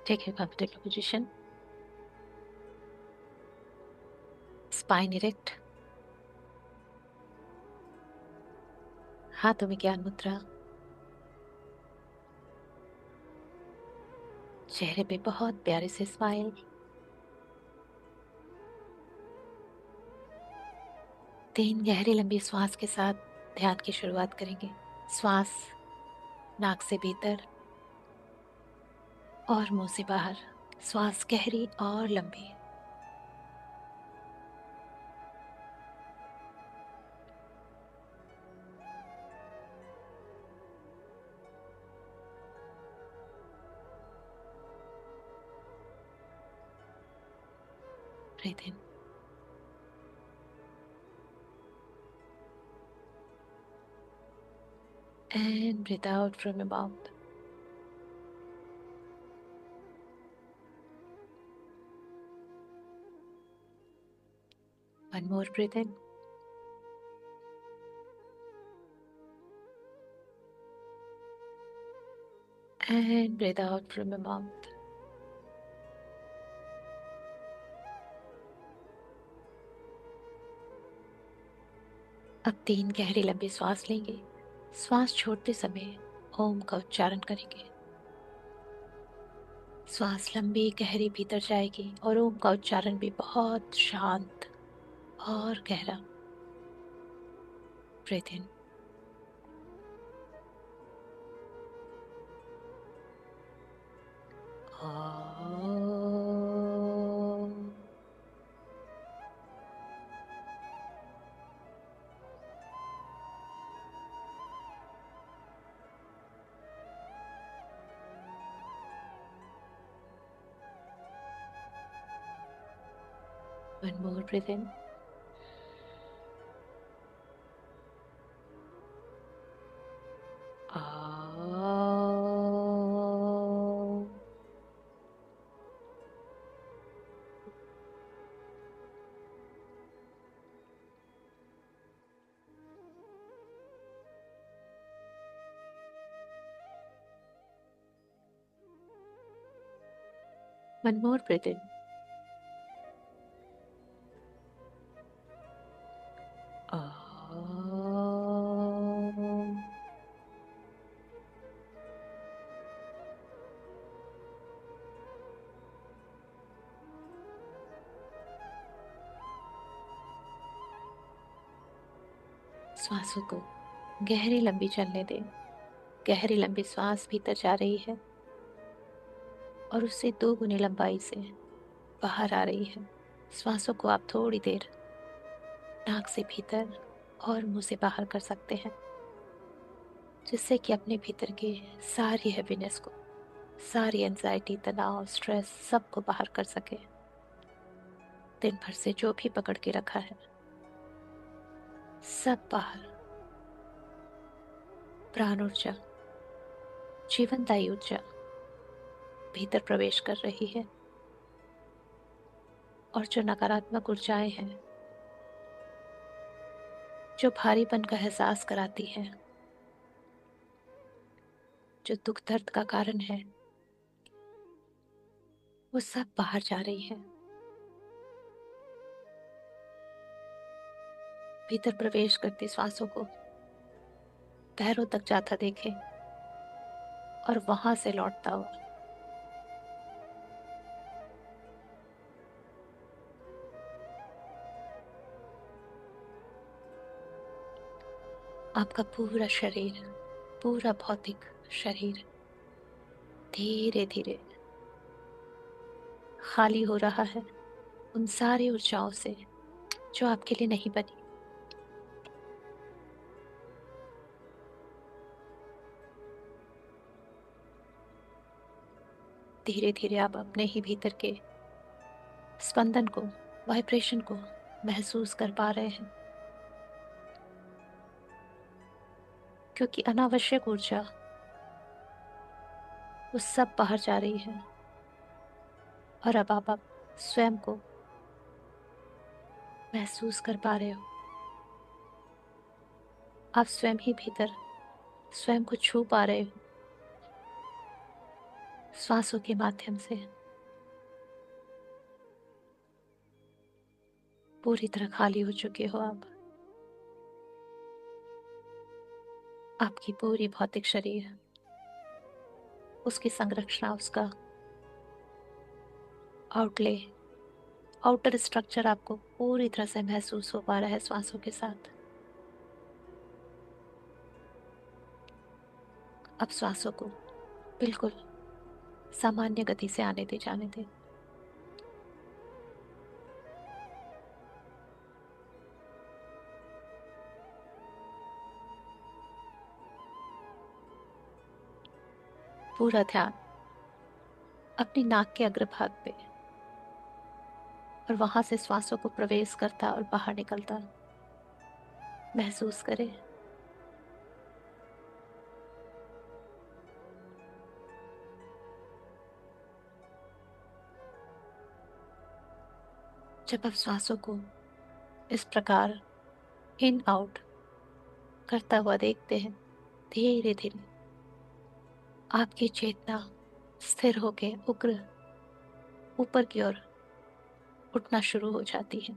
Take your comfortable position. Spine erect. हाथों में ज्ञान मुद्रा. चेहरे पे बहुत प्यारे से स्माइल. 3 गहरी लंबी श्वास के साथ ध्यान की शुरुआत करेंगे. श्वास नाक से भीतर और मुंह से बाहर. श्वास गहरी और लंबी. Breathe in and breathe out from your mouth. One more breath in and breathe out from your mouth. अब 3 गहरी लंबी श्वास लेंगे. श्वास छोड़ते समय ओम का उच्चारण करेंगे. श्वास लंबी गहरी भीतर जाएगी और ओम का उच्चारण भी बहुत शांत और गहरा. Breathe in one more breath in one more breath in श्वासों को गहरी लंबी चलने दें. गहरी लंबी श्वास भीतर जा रही है और उससे 2 गुनी लंबाई से बाहर आ रही है. श्वासों को आप थोड़ी देर नाक से भीतर और मुंह से बाहर कर सकते हैं, जिससे कि अपने भीतर की सारी हैवीनेस को, सारी एंजाइटी, तनाव, स्ट्रेस सबको बाहर कर सके. दिन भर से जो भी पकड़ के रखा है सब बाहर. प्राण ऊर्जा, जीवनदायी ऊर्जा भीतर प्रवेश कर रही है और जो नकारात्मक ऊर्जाएं हैं, जो भारीपन का एहसास कराती हैं, जो दुख दर्द का कारण है, वो सब बाहर जा रही है. भीतर प्रवेश करती श्वासों को पैरों तक जाता देखें और वहां से लौटता हुआ आपका पूरा शरीर, पूरा भौतिक शरीर धीरे धीरे खाली हो रहा है उन सारी ऊर्जाओं से जो आपके लिए नहीं बनी. धीरे धीरे आप अपने ही भीतर के स्पंदन को, वाइब्रेशन को महसूस कर पा रहे हैं, क्योंकि अनावश्यक ऊर्जा वो सब बाहर जा रही है. और अब आप स्वयं को महसूस कर पा रहे हो. आप स्वयं ही भीतर स्वयं को छू पा रहे हो. श्वासों के माध्यम से पूरी तरह खाली हो चुके हो आप। आपकी पूरी भौतिक शरीर, उसकी संरचना, उसका आउटले, आउटर स्ट्रक्चर आपको पूरी तरह से महसूस हो पा रहा है श्वासों के साथ। अब श्वासों को बिल्कुल सामान्य गति से आने दे, जाने दे। पूरा ध्यान अपनी नाक के अग्रभाग पे, और वहां से श्वासों को प्रवेश करता और बाहर निकलता महसूस करें। जब आप श्वासों को इस प्रकार इन आउट करता हुआ देखते हैं, धीरे धीरे आपकी चेतना स्थिर होके उग्र ऊपर की ओर उठना शुरू हो जाती है।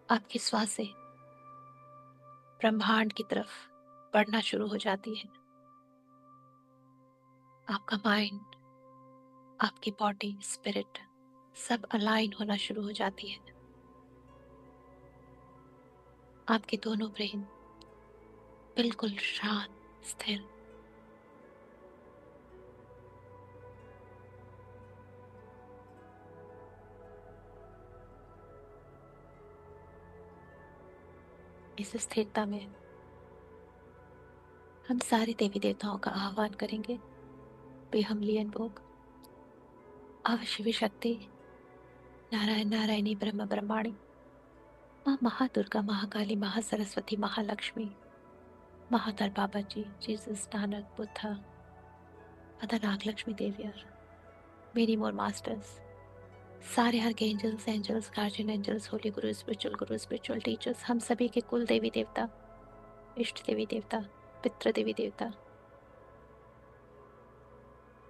आपकी श्वासें ब्रह्मांड की तरफ बढ़ना शुरू हो जाती है। आपका माइंड, आपकी बॉडी, स्पिरिट सब अलाइन होना शुरू हो जाती है। आपके दोनों ब्रेन बिल्कुल शांत, स्थिर। इस स्थिरता में हम सारे देवी देवताओं का आह्वान करेंगे। बेहम लियन भोग, अव शिव शक्ति, नारायण नारायणी, ब्रह्म ब्रह्माणी, माँ महादुर्गा, महाकाली, महासरस्वती, महालक्ष्मी, महातर बाबा जी, जीसस, नानक, बुद्धा, अदा नागलक्ष्मी देवी, और मेरी मोर मास्टर्स, सारे हर angels, angels, guardian angels, holy guru, spiritual teachers, हम सभी के कुल देवी देवता, इष्ट देवी देवता, पितृ देवी देवता,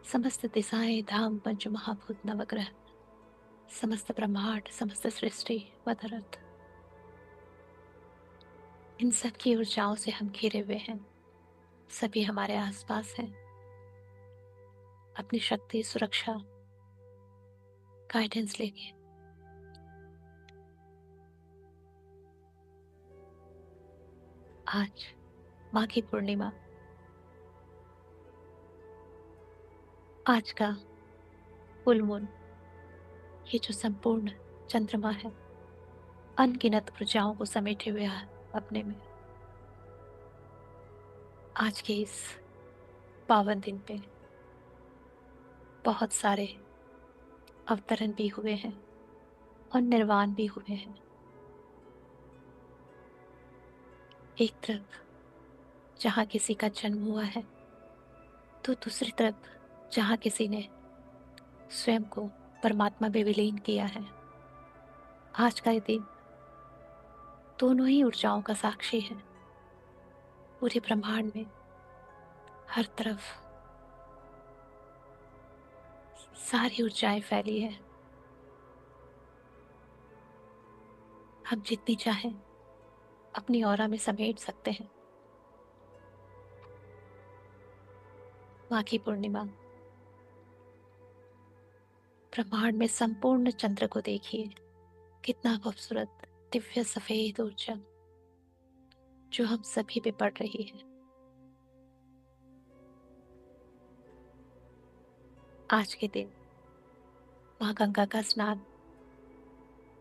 समस्त दिशाएं, धाम, पंच महाभूत, नवग्रह, समस्त ब्रह्मांड, समस्त सृष्टि, मदर अर्थ, इन सब की ऊर्जाओं से हम घिरे हुए हैं। सभी हमारे आसपास हैं। अपनी शक्ति, सुरक्षा, गाइडेंस लेके आज माँ की पूर्णिमा, आज का फुल मून, ये जो संपूर्ण चंद्रमा है, अनगिनत ऊर्जाओं को समेटे हुए है अपने में, आज के इस पावन दिन पे बहुत सारे अवतरण भी हुए हैं और निर्वाण भी हुए हैं। एक तरफ जहाँ किसी का जन्म हुआ है, तो दूसरी तरफ जहाँ किसी ने स्वयं को परमात्मा में विलीन किया है। आज का ये दिन दोनों ही ऊर्जाओं का साक्षी है। पूरे ब्रह्मांड में हर तरफ सारी ऊर्जाएं फैली है। हम जितनी चाहें अपनी ऑरा में समेट सकते हैं। माँ की पूर्णिमा, ब्रह्मांड में संपूर्ण चंद्र को देखिए, कितना खूबसूरत दिव्य सफेद ऊर्जा जो हम सभी पे पड़ रही है। आज के दिन माँ गंगा का स्नान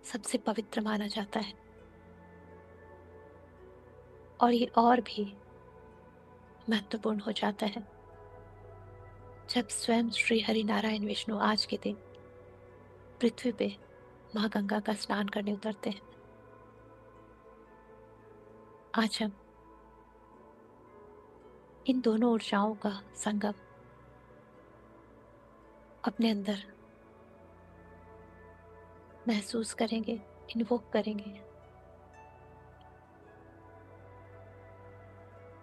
सबसे पवित्र माना जाता है, और ये और भी महत्वपूर्ण हो जाता है जब स्वयं श्री हरि नारायण विष्णु आज के दिन पृथ्वी पे माँ गंगा का स्नान करने उतरते हैं। आज हम इन दोनों ऊर्जाओं का संगम अपने अंदर महसूस करेंगे, इन्वोक करेंगे।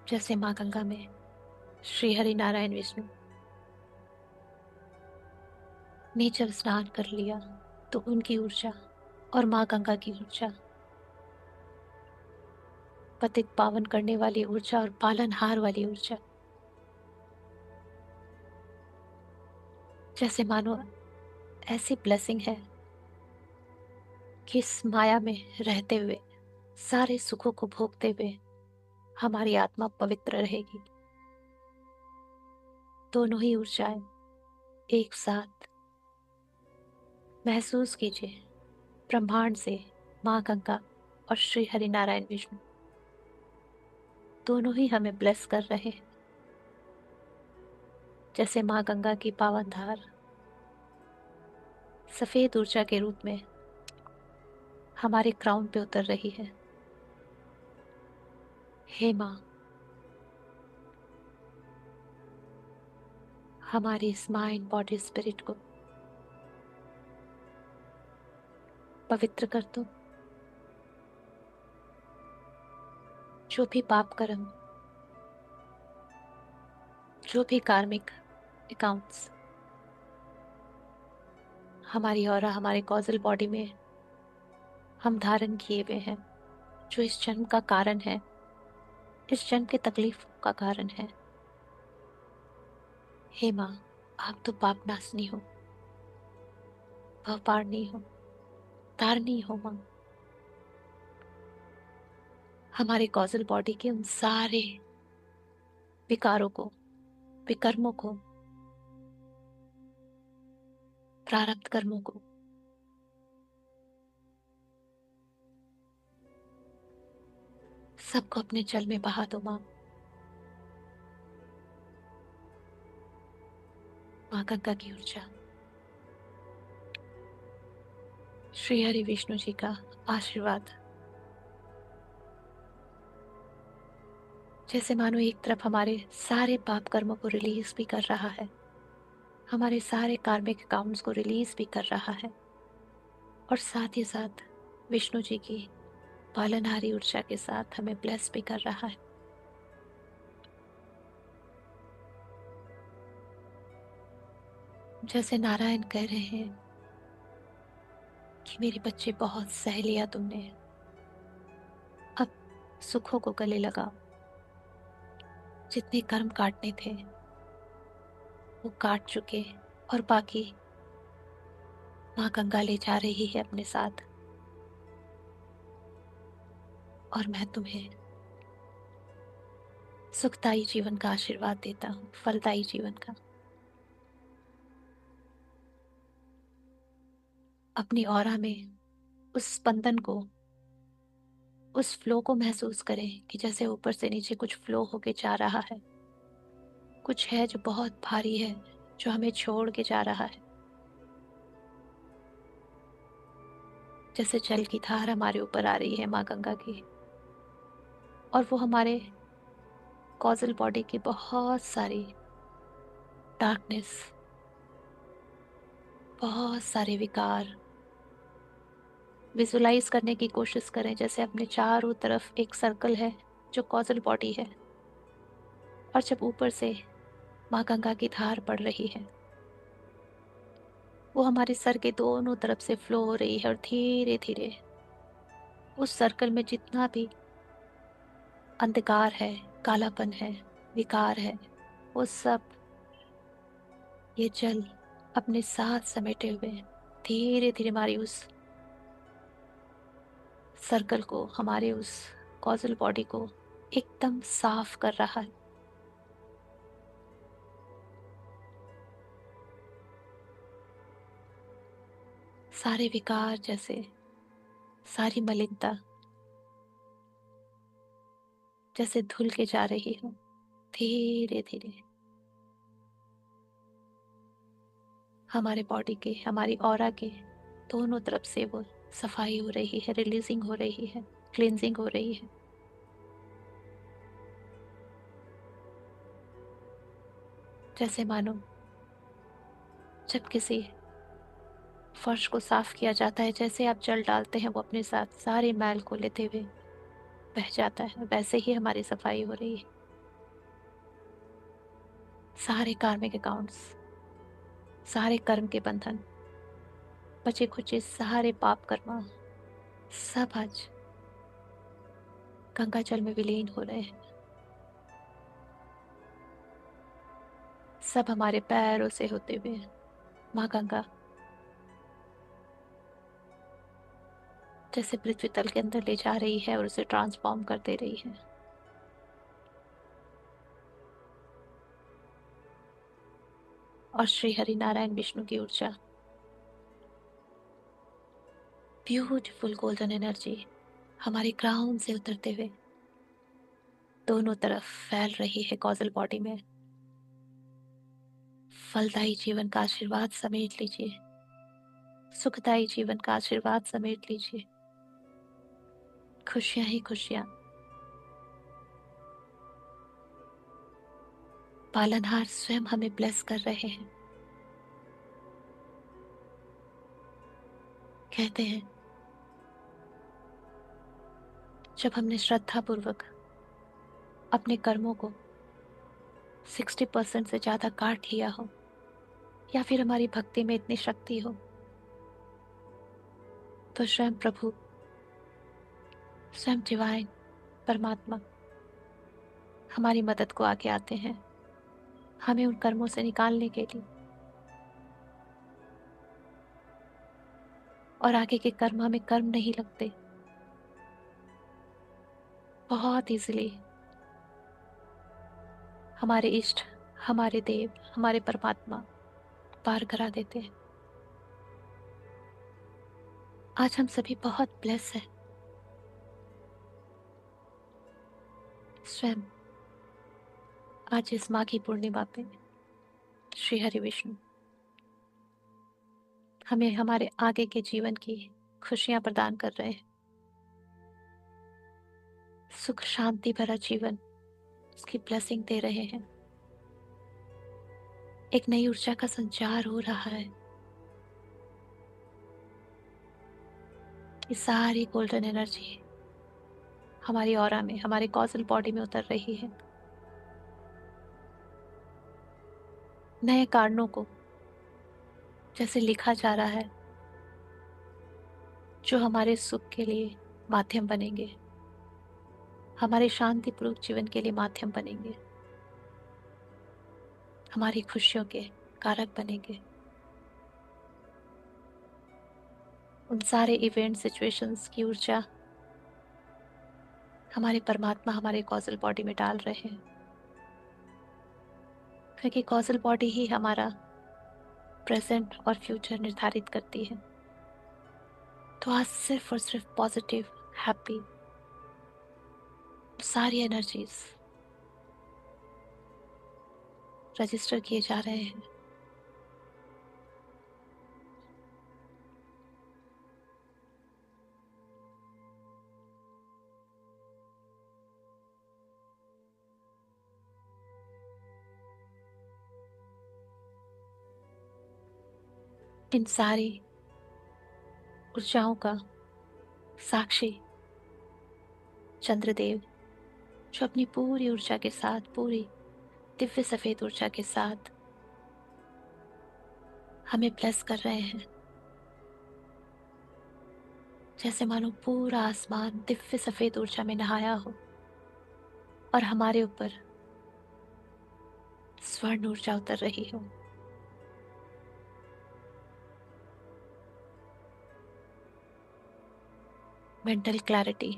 जैसे माँ गंगा में श्री हरि नारायण विष्णु ने जब स्नान कर लिया तो उनकी ऊर्जा और माँ गंगा की ऊर्जा, पतित पावन करने वाली ऊर्जा और पालनहार वाली ऊर्जा, जैसे मानो ऐसी ब्लेसिंग है कि इस माया में रहते हुए, सारे सुखों को भोगते हुए हमारी आत्मा पवित्र रहेगी। दोनों ही ऊर्जाएं एक साथ महसूस कीजिए। ब्रह्मांड से माँ गंगा और श्री हरि नारायण विष्णु दोनों ही हमें ब्लेस कर रहे हैं। जैसे माँ गंगा की पावन धार सफेद ऊर्जा के रूप में हमारे क्राउन पे उतर रही है। हे माँ, हमारी इस माइंड बॉडी स्पिरिट को पवित्र कर दो। जो भी पाप कर्म, जो भी कार्मिक अकाउंट्स हमारी ऑरा, हमारे कॉजल बॉडी में हम धारण किए हुए हैं, जो इस जन्म का कारण है, इस जन्म की तकलीफों का कारण है, हे माँ, आप तो पाप नाशनी हो, भवपारनी हो, तारनी हो माँ। हमारे कॉजल बॉडी के उन सारे विकारों को, विकर्मों को, प्रारब्ध कर्मों को सबको अपने जल में बहा दो माँ। माँ गंगा की ऊर्जा, श्री हरि विष्णु जी का आशीर्वाद, जैसे मानो एक तरफ हमारे सारे पाप कर्मों को रिलीज भी कर रहा है, हमारे सारे कार्मिक अकाउंट्स को रिलीज भी कर रहा है, और साथ ही साथ विष्णु जी की पालनहारी ऊर्जा के साथ हमें ब्लेस भी कर रहा है। जैसे नारायण कह रहे हैं कि मेरे बच्चे बहुत सह लिया तुमने, अब सुखों को गले लगाओ। जितने कर्म काटने थे वो काट चुके, और बाकी माँ गंगा ले जा रही है अपने साथ, और मैं तुम्हें सुखदायी जीवन का आशीर्वाद देता हूँ, फलदायी जीवन का। अपनी ऑरा में उस स्पंदन को, उस फ्लो को महसूस करें कि जैसे ऊपर से नीचे कुछ फ्लो होके जा रहा है, कुछ है जो बहुत भारी है, जो हमें छोड़ के जा रहा है। जैसे जल की धार हमारे ऊपर आ रही है माँ गंगा की, और वो हमारे कॉजल बॉडी की बहुत सारी डार्कनेस, बहुत सारे विकार विजुलाइज करने की कोशिश करें। जैसे अपने चारों तरफ एक सर्कल है जो कॉजल बॉडी है, और जब ऊपर से माँ गंगा की धार पड़ रही है, वो हमारे सर के दोनों तरफ से फ्लो हो रही है, और धीरे धीरे उस सर्कल में जितना भी अंधकार है, कालापन है, विकार है, वो सब ये जल अपने साथ समेटे हुए धीरे धीरे हमारी उस सर्कल को, हमारे उस कॉजल बॉडी को एकदम साफ कर रहा है। सारे विकार, जैसे सारी मलिनता जैसे धुल के जा रही हो धीरे धीरे, हमारे बॉडी के, हमारी ऑरा के दोनों तरफ से वो सफाई हो रही है, रिलीजिंग हो रही है, क्लींजिंग हो रही है। जैसे मानो जब किसी फर्श को साफ किया जाता है, जैसे आप जल डालते हैं वो अपने साथ सारे मैल को लेते हुए बह जाता है, वैसे ही हमारी सफाई हो रही है। सारे कार्मिक अकाउंट्स, सारे कर्म के बंधन, बचे खुचे सारे पाप कर्म सब आज गंगा जल में विलीन हो रहे हैं। सब हमारे पैरों से होते हुए माँ गंगा जैसे पृथ्वी तल के अंदर ले जा रही है और उसे ट्रांसफॉर्म कर दे रही है। और श्री हरि नारायण विष्णु की ऊर्जा, ब्यूटीफुल गोल्डन एनर्जी हमारी क्राउन से उतरते हुए दोनों तरफ फैल रही है कॉजल बॉडी में। फलदायी जीवन का आशीर्वाद समेट लीजिए, सुखदायी जीवन का आशीर्वाद समेट लीजिए। खुशियां ही खुशियां, पालनहार स्वयं हमें ब्लेस कर रहे हैं। कहते हैं जब हमने श्रद्धा पूर्वक अपने कर्मों को 60% से ज्यादा काट लिया हो, या फिर हमारी भक्ति में इतनी शक्ति हो, तो स्वयं प्रभु, स्वयं डिवाइन परमात्मा हमारी मदद को आगे आते हैं, हमें उन कर्मों से निकालने के लिए। और आगे के कर्म हमें कर्म नहीं लगते, बहुत इजीली हमारे इष्ट, हमारे देव, हमारे परमात्मा पार करा देते हैं। आज हम सभी बहुत ब्लेस हैं। स्वयं आज इस माघी पूर्णिमा पे श्री हरि विष्णु हमें हमारे आगे के जीवन की खुशियां प्रदान कर रहे हैं। सुख शांति भरा जीवन, उसकी ब्लेसिंग दे रहे हैं। एक नई ऊर्जा का संचार हो रहा है। ये सारी गोल्डन एनर्जी हमारी ऑरा में, हमारे कॉजल बॉडी में उतर रही है। नए कारणों को जैसे लिखा जा रहा है, जो हमारे सुख के लिए माध्यम बनेंगे, हमारे शांतिपूर्वक जीवन के लिए माध्यम बनेंगे, हमारी खुशियों के कारक बनेंगे। उन सारे इवेंट सिचुएशंस की ऊर्जा हमारे परमात्मा हमारे कॉजल बॉडी में डाल रहे हैं, क्योंकि कॉजल बॉडी ही हमारा प्रेजेंट और फ्यूचर निर्धारित करती है। तो आज सिर्फ और सिर्फ पॉजिटिव, हैप्पी सारी एनर्जीज रजिस्टर किए जा रहे हैं। इन सारी ऊर्जाओं का साक्षी चंद्रदेव, जो अपनी पूरी ऊर्जा के साथ, पूरी दिव्य सफेद ऊर्जा के साथ हमें ब्लेस कर रहे हैं। जैसे मानो पूरा आसमान दिव्य सफेद ऊर्जा में नहाया हो और हमारे ऊपर स्वर्ण ऊर्जा उतर रही हो। मेंटल क्लैरिटी,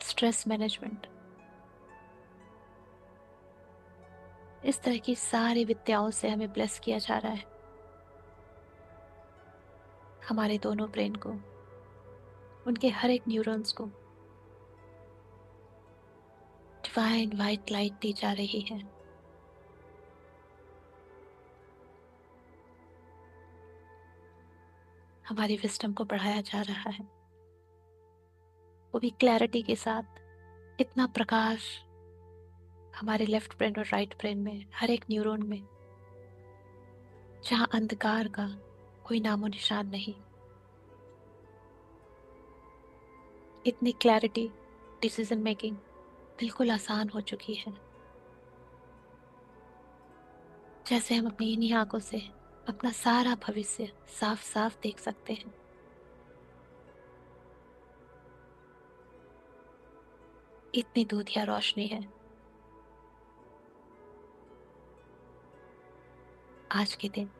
स्ट्रेस मैनेजमेंट, इस तरह की सारी विद्याओं से हमें ब्लेस किया जा रहा है। हमारे दोनों ब्रेन को, उनके हर एक न्यूरॉन्स को डिवाइन वाइट लाइट दी जा रही है। हमारी विजडम को बढ़ाया जा रहा है, वो भी क्लैरिटी के साथ। इतना प्रकाश हमारे लेफ्ट ब्रेन और राइट ब्रेन में, हर एक न्यूरॉन में, जहां अंधकार का कोई नामो निशान नहीं। इतनी क्लैरिटी, डिसीजन मेकिंग, बिल्कुल आसान हो चुकी है। जैसे हम अपनी इन्हीं आंखों से अपना सारा भविष्य साफ साफ देख सकते हैं। इतनी दूधिया रोशनी है। आज के दिन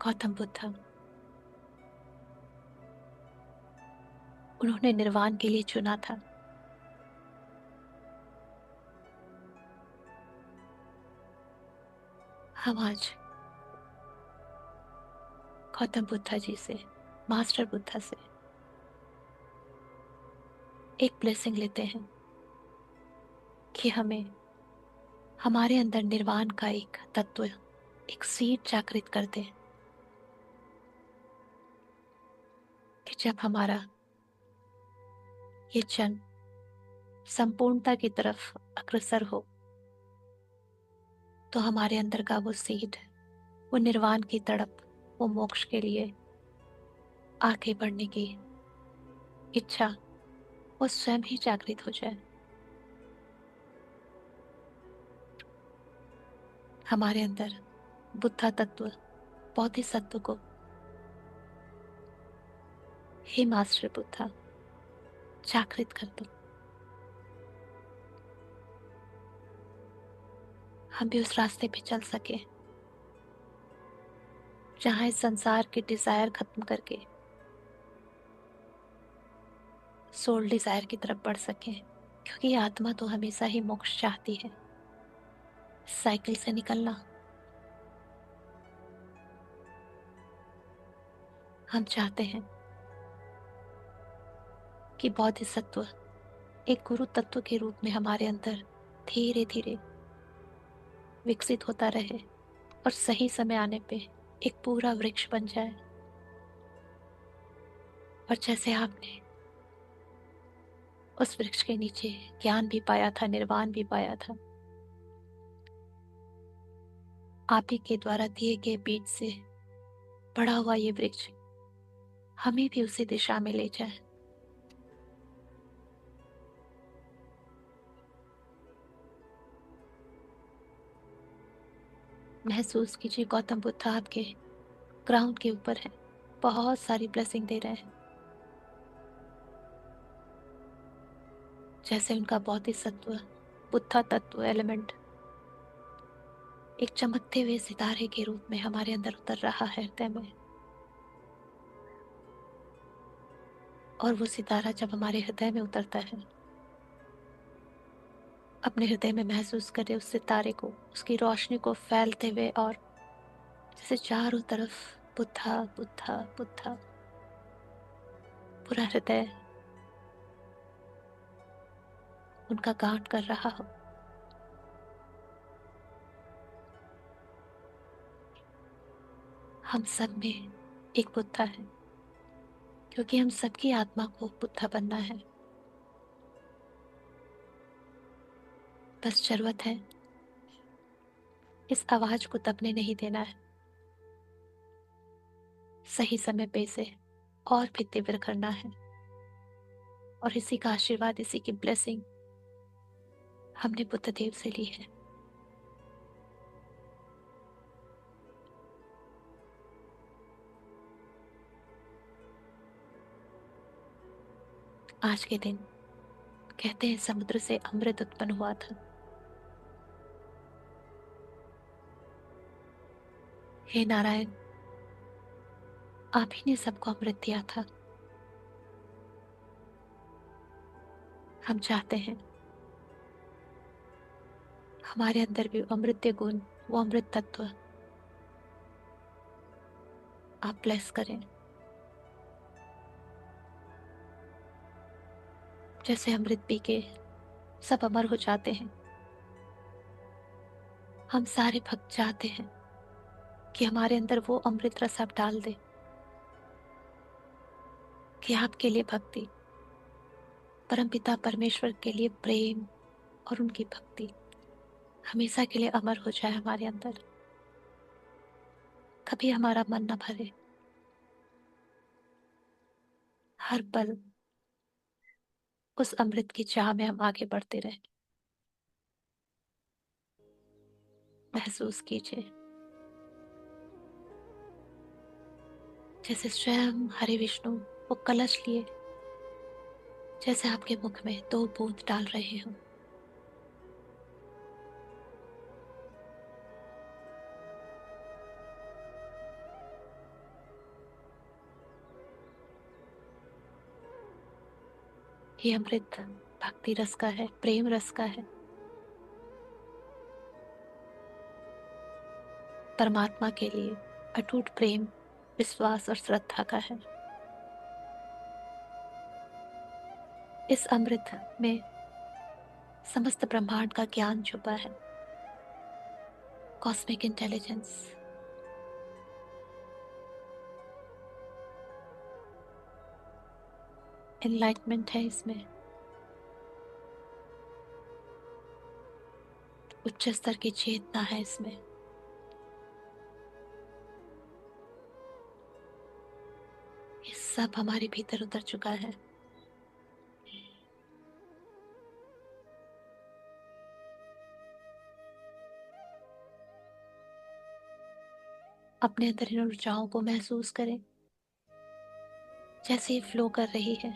गौतम बुद्ध, उन्होंने निर्वाण के लिए चुना था। हम आज गौतम बुद्ध जी से, मास्टर बुद्ध से एक ब्लेसिंग लेते हैं कि हमें हमारे अंदर निर्वाण का एक तत्व, एक सीड जागृत कर दे, कि जब हमारा ये जन्म संपूर्णता की तरफ अग्रसर हो, तो हमारे अंदर का वो सीड, वो निर्वाण की तड़प, वो मोक्ष के लिए आगे बढ़ने की इच्छा, वो स्वयं ही जागृत हो जाए। हमारे अंदर बुद्धा तत्व, बोधिसत्व को, हे मास्टर बुद्धा, जागृत कर दो। हम भी उस रास्ते पे चल सके जहां इस संसार के डिजायर खत्म करके सोल डिजायर की तरफ बढ़ सके, क्योंकि आत्मा तो हमेशा ही मोक्ष चाहती है, साइकिल से निकलना। हम चाहते हैं कि बोधिसत्व एक गुरु तत्व के रूप में हमारे अंदर धीरे धीरे विकसित होता रहे, और सही समय आने पे एक पूरा वृक्ष बन जाए। और जैसे आपने उस वृक्ष के नीचे ज्ञान भी पाया था, निर्वाण भी पाया था, आप ही के द्वारा दिए गए बीज से बड़ा हुआ ये वृक्ष हमें भी उसी दिशा में ले जाए। महसूस कीजिए गौतम बुद्ध आपके ग्राउंड के ऊपर है, बहुत सारी ब्लेसिंग दे रहे हैं। जैसे उनका बोधिसत्व, बुद्धा तत्व एलिमेंट एक चमकते हुए सितारे के रूप में हमारे अंदर उतर रहा है हृदय में। और वो सितारा जब हमारे हृदय में उतरता है, अपने हृदय में महसूस करें उस सितारे को, उसकी रोशनी को फैलते हुए, और जैसे चारों तरफ बुद्धा बुद्धा बुद्धा, पूरा हृदय उनका गान कर रहा हो। हम सब में एक बुद्धा है, क्योंकि हम सबकी आत्मा को बुद्धा बनना है। बस जरूरत है इस आवाज को दबने नहीं देना है, सही समय पे इसे और भी तीव्र करना है। और इसी का आशीर्वाद, इसी की ब्लेसिंग हमने बुद्ध देव से ली है। आज के दिन कहते हैं समुद्र से अमृत उत्पन्न हुआ था। हे नारायण, आप ही ने सबको अमृत दिया था। हम चाहते हैं हमारे अंदर भी अमृत गुण, वो अमृत तत्व आप ब्लेस करें। जैसे अमृत पी के सब अमर हो जाते हैं, हम सारे भक्त चाहते हैं कि हमारे अंदर वो अमृत रस आप डाल दे, कि आपके लिए भक्ति, परमपिता परमेश्वर के लिए प्रेम और उनकी भक्ति हमेशा के लिए अमर हो जाए हमारे अंदर। कभी हमारा मन न भरे, हर पल उस अमृत की चाह में हम आगे बढ़ते रहे। महसूस कीजिए जैसे स्वयं हरे विष्णु वो कलश लिए, जैसे आपके मुख में 2 बूंद डाल रहे हो। ये अमृत भक्ति रस का है, प्रेम रस का है, परमात्मा के लिए अटूट प्रेम, विश्वास और श्रद्धा का है। इस अमृत में समस्त ब्रह्मांड का ज्ञान छुपा है, कॉस्मिक इंटेलिजेंस। एनलाइटमेंट है इसमें, उच्च स्तर की चेतना है इसमें। ये सब हमारे भीतर उतर चुका है। अपने अंदर इन ऊर्जाओं को महसूस करें जैसे ये फ्लो कर रही है।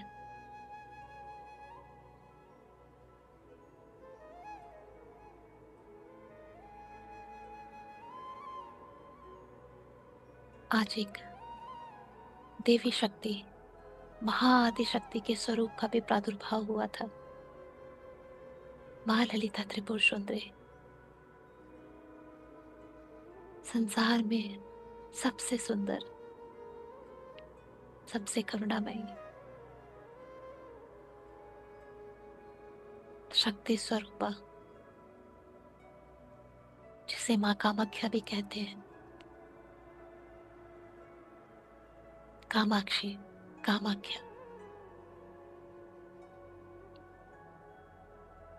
आज एक देवी शक्ति, महाआदि शक्ति के स्वरूप का भी प्रादुर्भाव हुआ था, माँ ललिता त्रिपुर सुंदरी। संसार में सबसे सुंदर, सबसे करुणामयी शक्ति स्वरूपा, जिसे माँ कामाख्या भी कहते हैं। कामाक्षी, कामाख्या,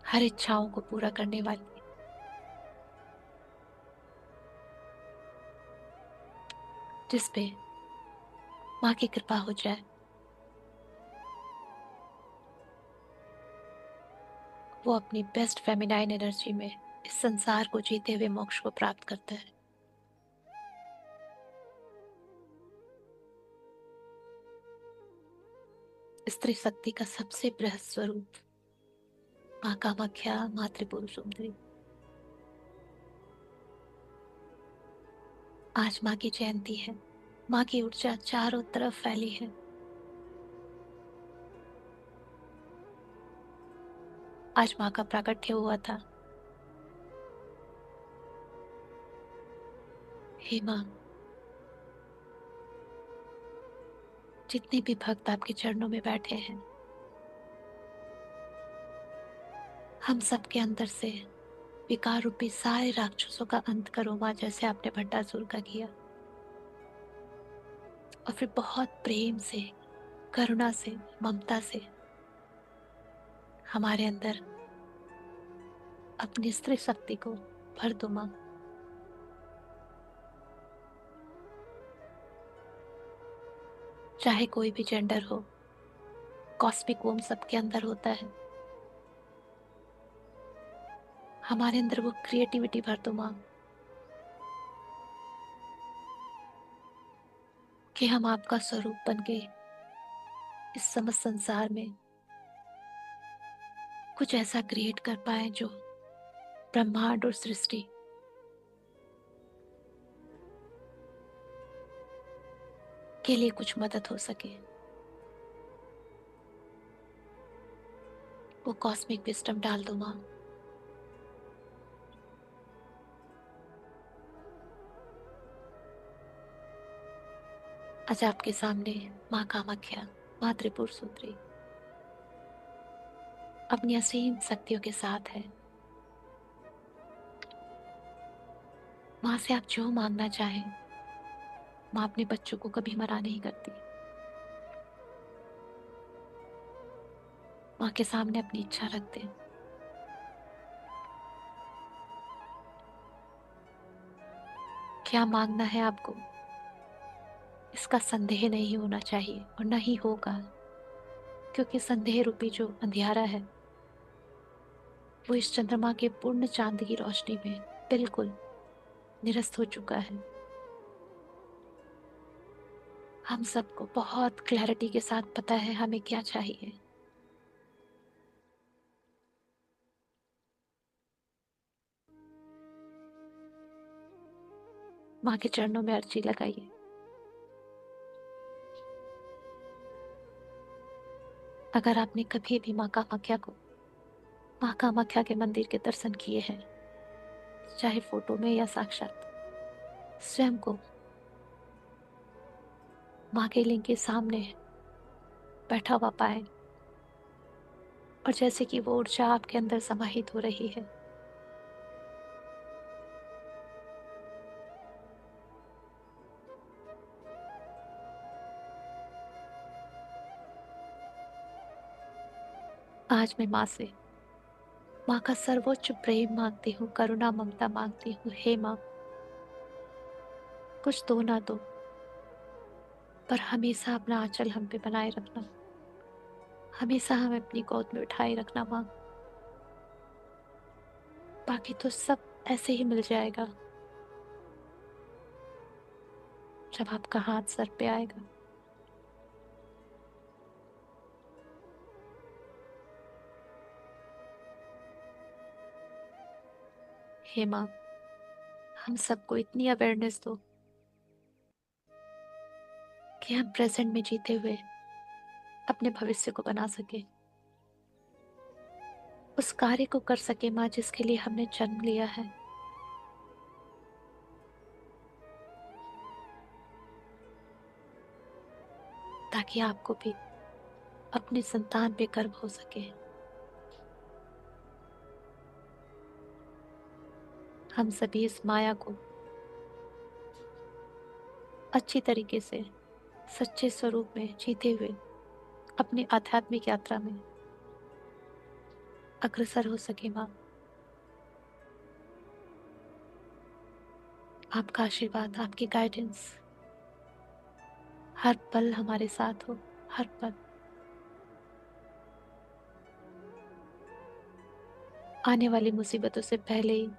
हर इच्छाओं को पूरा करने वाली, जिस पे माँ की कृपा हो जाए वो अपनी बेस्ट फेमिनाइन एनर्जी में इस संसार को जीते हुए मोक्ष को प्राप्त करता है। स्त्री शक्ति का सबसे बृहद स्वरूप माँ कामाख्या, माँ त्रिपुर सुंदरी। आज माँ की जयंती है, माँ की ऊर्जा चारों तरफ फैली है। आज माँ का प्राकट्य हुआ था। हे माँ, जितने भी भक्त आपके चरणों में बैठे हैं, हम सबके अंदर से विकार रूपी सारे राक्षसों का अंत करो माँ, जैसे आपने भट्टासुर का किया। और फिर बहुत प्रेम से, करुणा से, ममता से हमारे अंदर अपनी स्त्री शक्ति को भर दो माँ। चाहे कोई भी जेंडर हो, कॉस्मिक वोम सबके अंदर होता है। हमारे अंदर वो क्रिएटिविटी भर दो माँ, कि हम आपका स्वरूप बन के इस समस्त संसार में कुछ ऐसा क्रिएट कर पाए जो ब्रह्मांड और सृष्टि के लिए कुछ मदद हो सके। वो कॉस्मिक विस्डम डाल दो माँ। आज आपके सामने माँ कामाख्या, माँ त्रिपुर सुंदरी अपनी असीम शक्तियों के साथ है। माँ से आप जो मांगना चाहें, माँ अपने बच्चों को कभी मना नहीं करती। माँ के सामने अपनी इच्छा रख दें। क्या मांगना है आपको, इसका संदेह नहीं होना चाहिए और नहीं होगा। क्योंकि संदेह रूपी जो अंधियारा है वो इस चंद्रमा के पूर्ण चांद की रोशनी में बिल्कुल निरस्त हो चुका है। हम सबको बहुत क्लैरिटी के साथ पता है हमें क्या चाहिए। माँ के चरणों में अर्जी लगाइए। अगर आपने कभी भी माँ कामाख्या के मंदिर के दर्शन किए हैं, चाहे फोटो में या साक्षात, स्वयं को माँ के लिंग के सामने बैठा हुआ पाए और जैसे कि वो ऊर्जा आपके अंदर समाहित हो रही है, आज मैं माँ का सर्वोच्च प्रेम मांगती हूँ, करुणा ममता मांगती हूँ। हे माँ, कुछ दो ना दो, पर हमेशा अपना आंचल हम पे बनाए रखना, हमेशा हमें अपनी गोद में उठाए रखना माँ। बाकी तो सब ऐसे ही मिल जाएगा जब आपका हाथ सर पे आएगा। हे माँ, हम सबको इतनी अवेयरनेस दो कि हम प्रेजेंट में जीते हुए अपने भविष्य को बना सके, उस कार्य को कर सके माँ जिसके लिए हमने जन्म लिया है। ताकि आपको भी अपनी संतान पे गर्व हो सके। हम सभी इस माया को अच्छी तरीके से सच्चे स्वरूप में जीते हुए अपनी आध्यात्मिक यात्रा में अग्रसर हो सके माँ। आपका आशीर्वाद, आपकी गाइडेंस हर पल हमारे साथ हो, हर पल। आने वाली मुसीबतों से पहले ही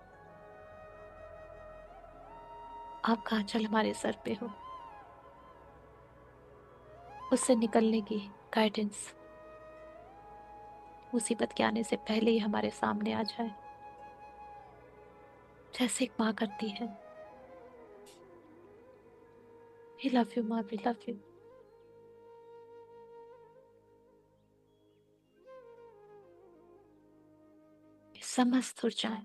आपका आंचल हमारे सर पे हो, उससे निकलने की गाइडेंस मुसीबत के आने से पहले ही हमारे सामने आ जाए, जैसे एक माँ करती है। वी लव यू माँ, वी लव यू। समस्त ऊर्जाएं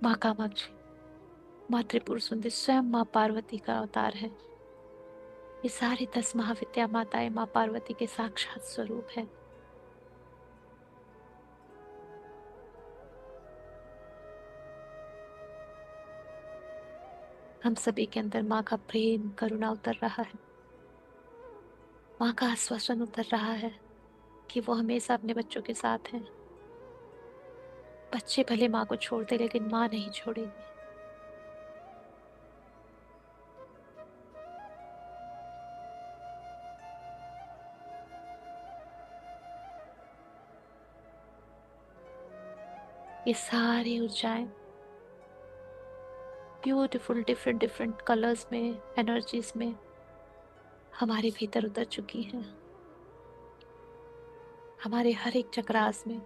माँ कामाक्षी, माँ त्रिपुर सुंदरी, स्वयं माँ पार्वती का अवतार है। ये सारी 10 महाविद्या माताएं माँ पार्वती के साक्षात स्वरूप है। हम सभी के अंदर माँ का प्रेम करुणा उतर रहा है, माँ का आश्वासन उतर रहा है कि वो हमेशा अपने बच्चों के साथ हैं। बच्चे भले माँ को छोड़ दे लेकिन माँ नहीं छोड़ेगी। ये सारी ऊर्जाएं ब्यूटीफुल डिफरेंट डिफरेंट कलर्स में, एनर्जीज में हमारे भीतर उतर चुकी हैं, हमारे हर एक चक्रास में,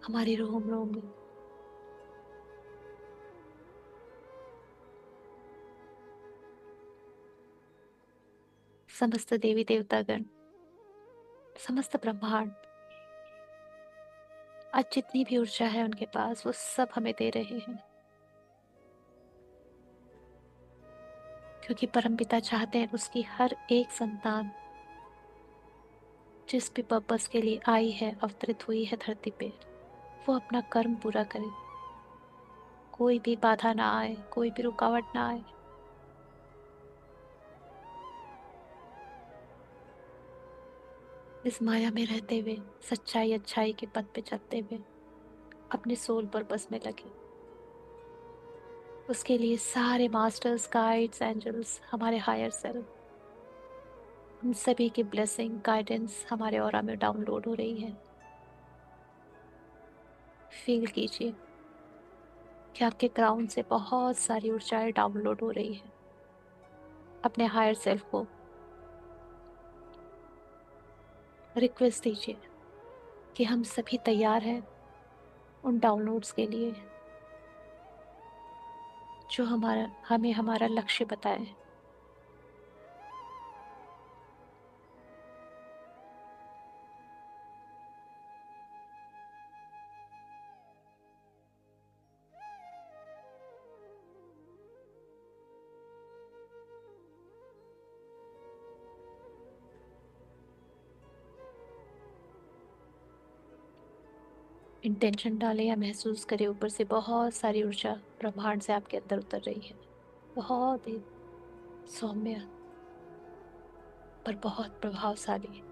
हमारी रोम रोम में। समस्त देवी देवतागण, समस्त ब्रह्मांड, आज जितनी भी ऊर्जा है उनके पास वो सब हमें दे रहे हैं, क्योंकि परमपिता चाहते हैं उसकी हर एक संतान जिस भी पर्पस के लिए आई है, अवतरित हुई है धरती पे, वो अपना कर्म पूरा करे, कोई भी बाधा ना आए, कोई भी रुकावट ना आए। इस माया में रहते हुए सच्चाई अच्छाई के पथ पे चलते हुए अपने सोल पर्पस में लगे, उसके लिए सारे मास्टर्स, गाइड्स, एंजल्स, हमारे हायर सेल्फ उन सभी की ब्लेसिंग गाइडेंस हमारे ऑरा में डाउनलोड हो रही है। फील कीजिए कि आपके क्राउन से बहुत सारी ऊर्जाएं डाउनलोड हो रही है। अपने हायर सेल्फ को रिक्वेस्ट दीजिए कि हम सभी तैयार हैं उन डाउनलोड्स के लिए जो हमें हमारा लक्ष्य बताए। इंटेंशन डालें या महसूस करें ऊपर से बहुत सारी ऊर्जा ब्रह्मांड से आपके अंदर उतर रही है। बहुत ही सौम्य पर बहुत प्रभावशाली।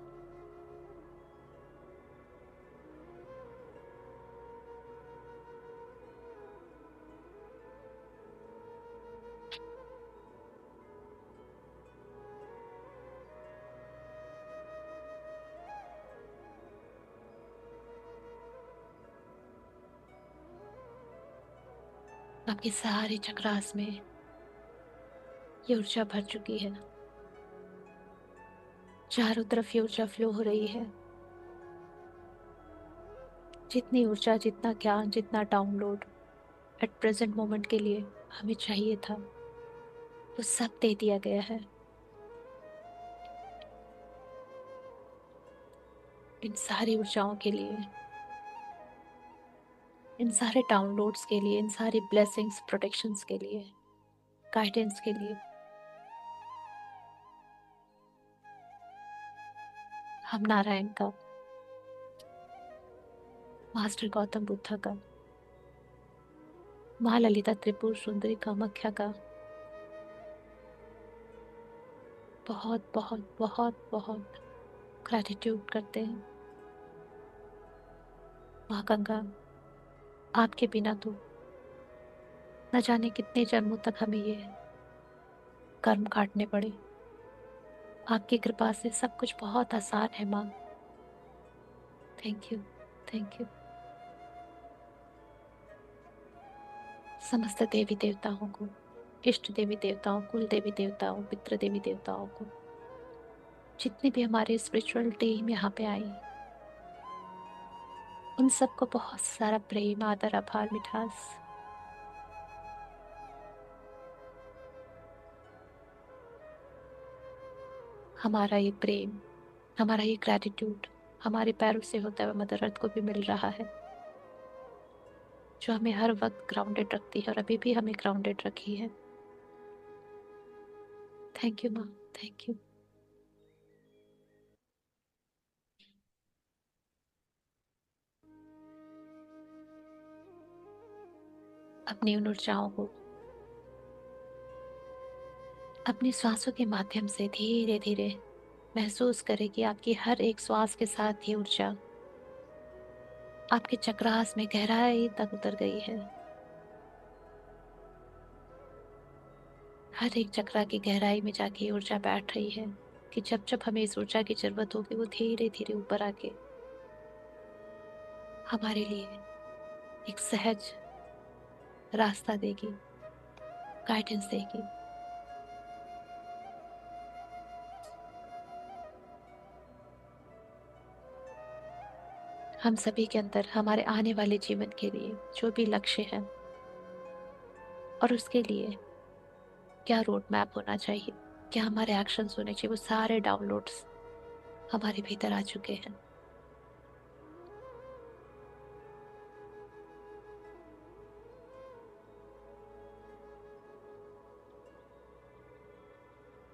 आपके सारे चक्रास में ये ऊर्जा भर चुकी है। चारों तरफ ये ऊर्जा फ्लो हो रही है। जितनी ऊर्जा, जितना ज्ञान, जितना डाउनलोड एट प्रेजेंट मोमेंट के लिए हमें चाहिए था, वो सब दे दिया गया है। इन सारी ऊर्जाओं के लिए, इन सारे डाउनलोड्स के लिए, इन सारी ब्लेसिंग्स, प्रोटेक्शंस के लिए, गाइडेंस के लिए हम नारायण का, मास्टर गौतम बुद्ध का, माँ ललिता त्रिपुर सुंदरी कामाख्या का बहुत बहुत बहुत बहुत ग्रैटिट्यूड करते हैं। माँ गंगा, आपके बिना तो न जाने कितने जन्मों तक हमें ये कर्म काटने पड़े। आपकी कृपा से सब कुछ बहुत आसान है माँ। Thank you, thank you. समस्त देवी देवताओं को, इष्ट देवी देवताओं, कुल देवी देवताओं, पितृ देवी देवताओं को, जितनी भी हमारे स्पिरिचुअल टीम यहाँ पे आई, उन सबको बहुत सारा प्रेम, आदर, आभार, मिठास। हमारा ये प्रेम, हमारा ये ग्रैटिट्यूड हमारे पैरों से होता हुआ मदर अर्थ को भी मिल रहा है, जो हमें हर वक्त ग्राउंडेड रखती है और अभी भी हमें ग्राउंडेड रखी है। थैंक यू माँ, थैंक यू। अपनी उन ऊर्जाओं को अपनी श्वासों के माध्यम से धीरे धीरे महसूस करें कि आपकी हर एक श्वास के साथ ये ऊर्जा आपके चक्रास में गहराई तक उतर गई है। हर एक चक्रा की गहराई में जाके ये ऊर्जा बैठ रही है कि जब जब हमें इस ऊर्जा की जरूरत होगी वो धीरे धीरे ऊपर आके हमारे लिए एक सहज रास्ता देगी, गाइडेंस देगी। हम सभी के अंदर हमारे आने वाले जीवन के लिए जो भी लक्ष्य है और उसके लिए क्या रोड मैप होना चाहिए, क्या हमारे एक्शंस होने चाहिए, वो सारे डाउनलोड्स हमारे भीतर आ चुके हैं।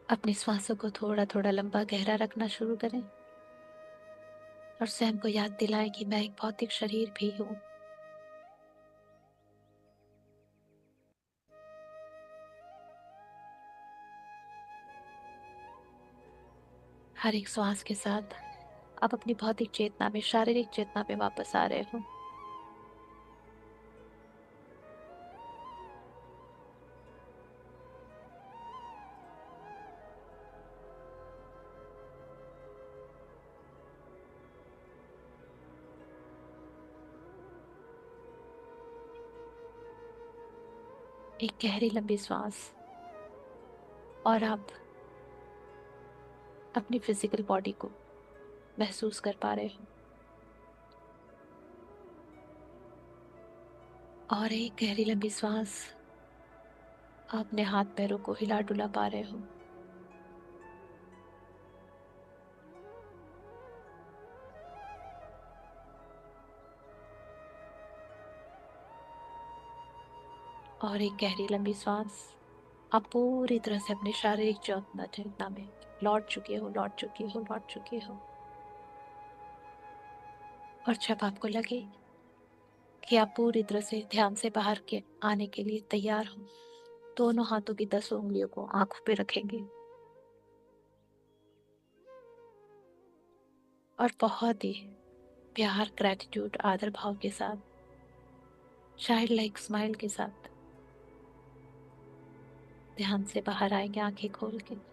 अपनी श्वासों को थोड़ा थोड़ा लंबा गहरा रखना शुरू करें और स्वयं को याद दिलाएं कि मैं एक भौतिक शरीर भी हूँ। हर एक श्वास के साथ आप अपनी भौतिक चेतना में, शारीरिक चेतना में वापस आ रहे हो। एक गहरी लंबी सांस। और आप अपनी फिजिकल बॉडी को महसूस कर पा रहे हो। और एक गहरी लंबी सांस। आप अपने हाथ पैरों को हिला डुला पा रहे हो। और एक गहरी लंबी सांस। आप पूरी तरह से अपने शारीरिक चेतना चेतना में लौट चुके हो, लौट चुके हो, लौट चुके हो। और जब आपको लगे कि आप पूरी तरह से ध्यान से बाहर के आने के लिए तैयार हो, दोनों हाथों की 10 उंगलियों को आंखों पे रखेंगे और बहुत ही प्यार, ग्रेटिट्यूड, आदर भाव के साथ, चाइल्ड लाइक स्माइल के साथ ध्यान से बाहर आएंगे आंखें खोल के।